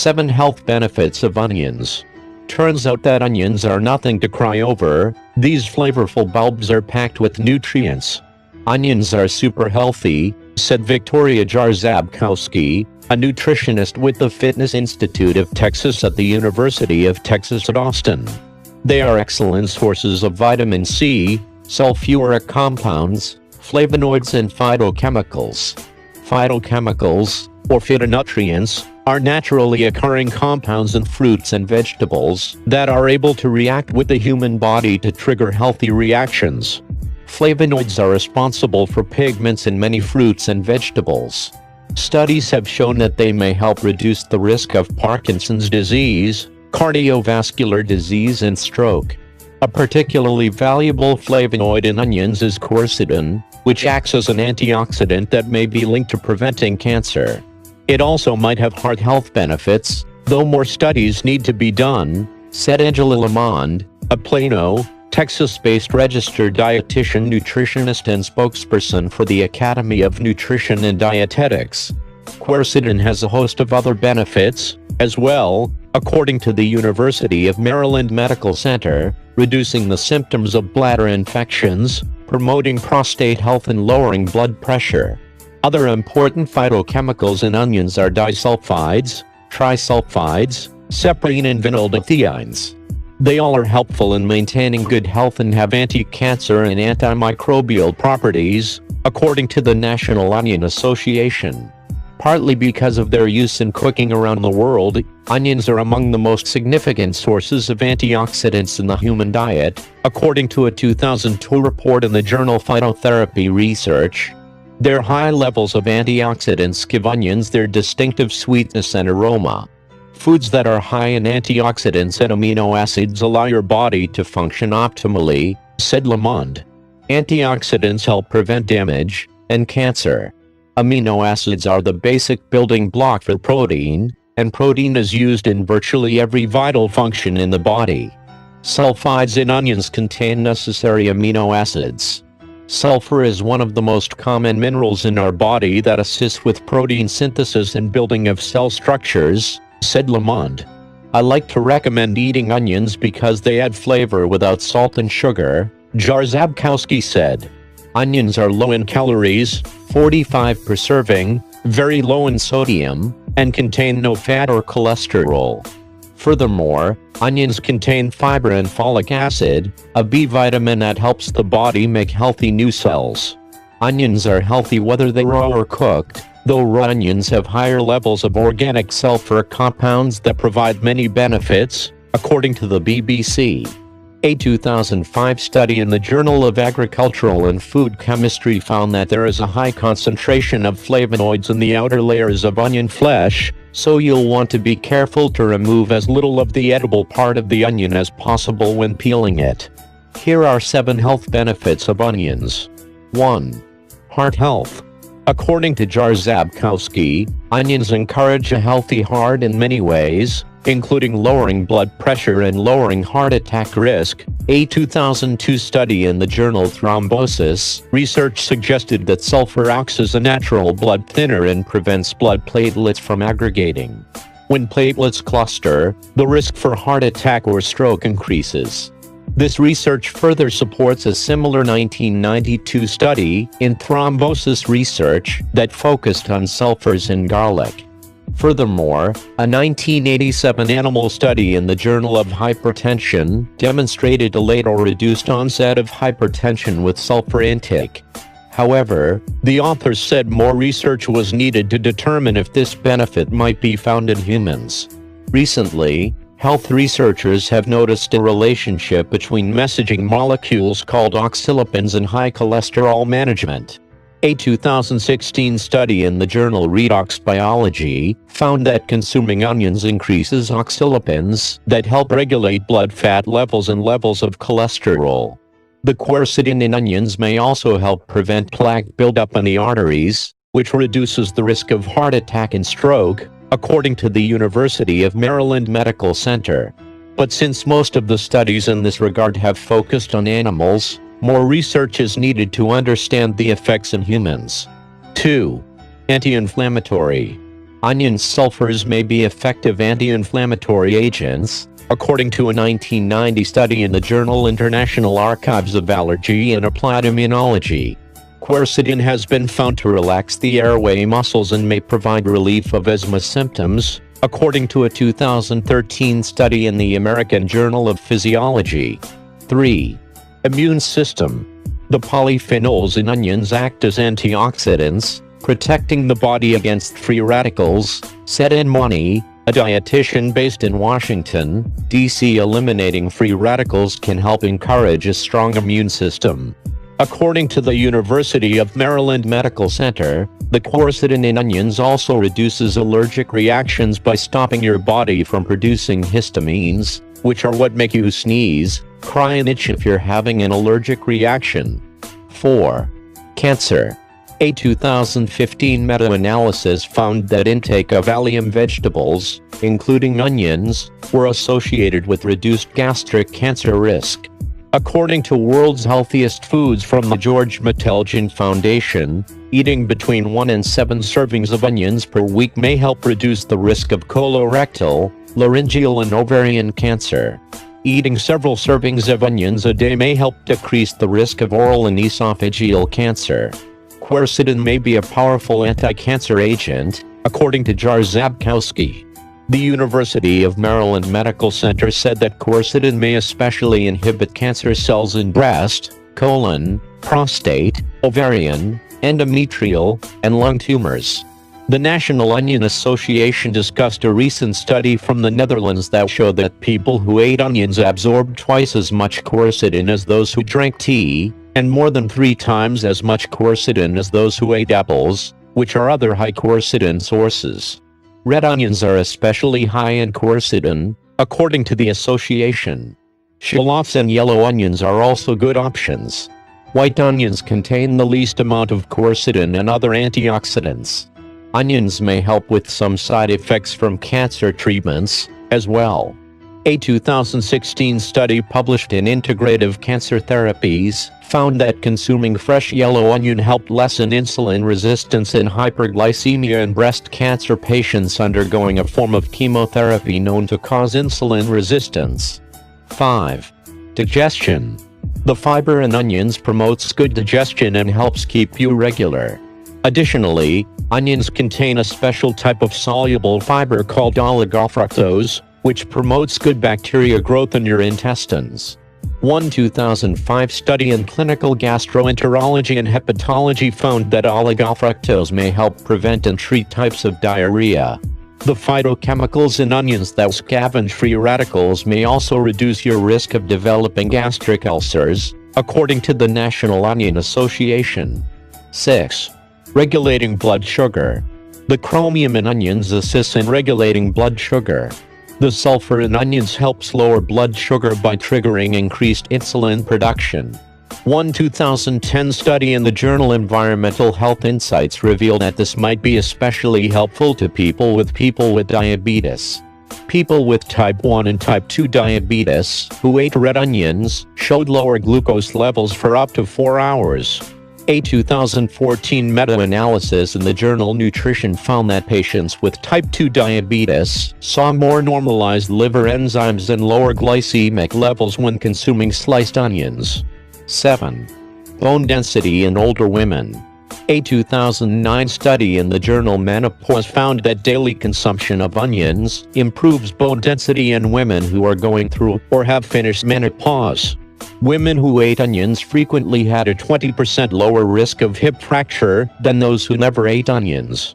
7 health benefits of onions. Turns out that onions are nothing to cry over. These flavorful bulbs are packed with nutrients. Onions are super healthy, said Victoria Jarzabkowski, a nutritionist with the Fitness Institute of Texas at the University of Texas at Austin. They are excellent sources of vitamin C, sulfuric compounds, flavonoids and phytochemicals. Phytochemicals, or phytonutrients, are naturally occurring compounds in fruits and vegetables that are able to react with the human body to trigger healthy reactions. Flavonoids are responsible for pigments in many fruits and vegetables. Studies have shown that they may help reduce the risk of Parkinson's disease, cardiovascular disease and stroke. A particularly valuable flavonoid in onions is quercetin, which acts as an antioxidant that may be linked to preventing cancer. It also might have heart health benefits, though more studies need to be done, said Angela Lamond, a Plano, Texas-based registered dietitian, nutritionist and spokesperson for the Academy of Nutrition and Dietetics. Quercetin has a host of other benefits, as well, according to the University of Maryland Medical Center, reducing the symptoms of bladder infections, promoting prostate health and lowering blood pressure. Other important phytochemicals in onions are disulfides, trisulfides, saponin and vinylditheines. They all are helpful in maintaining good health and have anti-cancer and antimicrobial properties, according to the National Onion Association. Partly because of their use in cooking around the world, onions are among the most significant sources of antioxidants in the human diet, according to a 2002 report in the journal Phytotherapy Research. Their high levels of antioxidants give onions their distinctive sweetness and aroma. Foods that are high in antioxidants and amino acids allow your body to function optimally, said Lamond. Antioxidants help prevent damage and cancer. Amino acids are the basic building block for protein, and protein is used in virtually every vital function in the body. Sulfides in onions contain necessary amino acids. Sulfur is one of the most common minerals in our body that assists with protein synthesis and building of cell structures, said Lamond. I like to recommend eating onions because they add flavor without salt and sugar, Jarzabkowski said. Onions are low in calories, 45 per serving, very low in sodium, and contain no fat or cholesterol. Furthermore, onions contain fiber and folic acid, a B vitamin that helps the body make healthy new cells. Onions are healthy whether they're raw or cooked, though raw onions have higher levels of organic sulfur compounds that provide many benefits, according to the BBC. A 2005 study in the Journal of Agricultural and Food Chemistry found that there is a high concentration of flavonoids in the outer layers of onion flesh, so you'll want to be careful to remove as little of the edible part of the onion as possible when peeling it. Here are 7 health benefits of onions. 1. Heart health. According to Jarzabkowski, onions encourage a healthy heart in many ways, including lowering blood pressure and lowering heart attack risk. A 2002 study in the journal Thrombosis Research suggested that sulfur acts as a natural blood thinner and prevents blood platelets from aggregating. When platelets cluster, the risk for heart attack or stroke increases. This research further supports a similar 1992 study in Thrombosis Research that focused on sulfurs in garlic. Furthermore, a 1987 animal study in the Journal of Hypertension demonstrated a late or reduced onset of hypertension with sulfur intake. However, the authors said more research was needed to determine if this benefit might be found in humans. Recently, health researchers have noticed a relationship between messaging molecules called oxylipins and high cholesterol management. A 2016 study in the journal Redox Biology found that consuming onions increases oxylipins that help regulate blood fat levels and levels of cholesterol. The quercetin in onions may also help prevent plaque buildup in the arteries, which reduces the risk of heart attack and stroke, according to the University of Maryland Medical Center. But since most of the studies in this regard have focused on animals, more research is needed to understand the effects in humans. 2. Anti-inflammatory. Onion sulfurs may be effective anti-inflammatory agents, according to a 1990 study in the journal International Archives of Allergy and Applied Immunology. Quercetin has been found to relax the airway muscles and may provide relief of asthma symptoms, according to a 2013 study in the American Journal of Physiology. 3. Immune system. The polyphenols in onions act as antioxidants, protecting the body against free radicals, said Enmani, a dietitian based in Washington, D.C. Eliminating free radicals can help encourage a strong immune system. According to the University of Maryland Medical Center, the quercetin in onions also reduces allergic reactions by stopping your body from producing histamines, which are what make you sneeze, cry and itch if you're having an allergic reaction. 4. Cancer. A 2015 meta-analysis found that intake of allium vegetables, including onions, were associated with reduced gastric cancer risk. According to World's Healthiest Foods from the George Meteljan Foundation, eating between 1 and 7 servings of onions per week may help reduce the risk of colorectal, laryngeal and ovarian cancer. Eating several servings of onions a day may help decrease the risk of oral and esophageal cancer. Quercetin may be a powerful anti-cancer agent, according to Jar Zabkowski. The University of Maryland Medical Center said that quercetin may especially inhibit cancer cells in breast, colon, prostate, ovarian, endometrial, and lung tumors. The National Onion Association discussed a recent study from the Netherlands that showed that people who ate onions absorbed twice as much quercetin as those who drank tea, and more than 3 times as much quercetin as those who ate apples, which are other high quercetin sources. Red onions are especially high in quercetin, according to the association. Shallots and yellow onions are also good options. White onions contain the least amount of quercetin and other antioxidants. Onions may help with some side effects from cancer treatments, as well. A 2016 study published in Integrative Cancer Therapies found that consuming fresh yellow onion helped lessen insulin resistance and hyperglycemia in breast cancer patients undergoing a form of chemotherapy known to cause insulin resistance. 5. Digestion. The fiber in onions promotes good digestion and helps keep you regular. Additionally, onions contain a special type of soluble fiber called oligofructose, which promotes good bacteria growth in your intestines. One 2005 study in clinical gastroenterology and hepatology found that oligofructose may help prevent and treat types of diarrhea. The phytochemicals in onions that scavenge free radicals may also reduce your risk of developing gastric ulcers, according to the National Onion Association. 6. Regulating blood sugar. The chromium in onions assists in regulating blood sugar. The sulfur in onions helps lower blood sugar by triggering increased insulin production. One 2010 study in the journal Environmental Health Insights revealed that this might be especially helpful to people with diabetes. People with type 1 and type 2 diabetes who ate red onions showed lower glucose levels for up to 4 hours. A 2014 meta-analysis in the journal Nutrition found that patients with type 2 diabetes saw more normalized liver enzymes and lower glycemic levels when consuming sliced onions. 7. Bone density in older women. A 2009 study in the journal Menopause found that daily consumption of onions improves bone density in women who are going through or have finished menopause. Women who ate onions frequently had a 20% lower risk of hip fracture than those who never ate onions.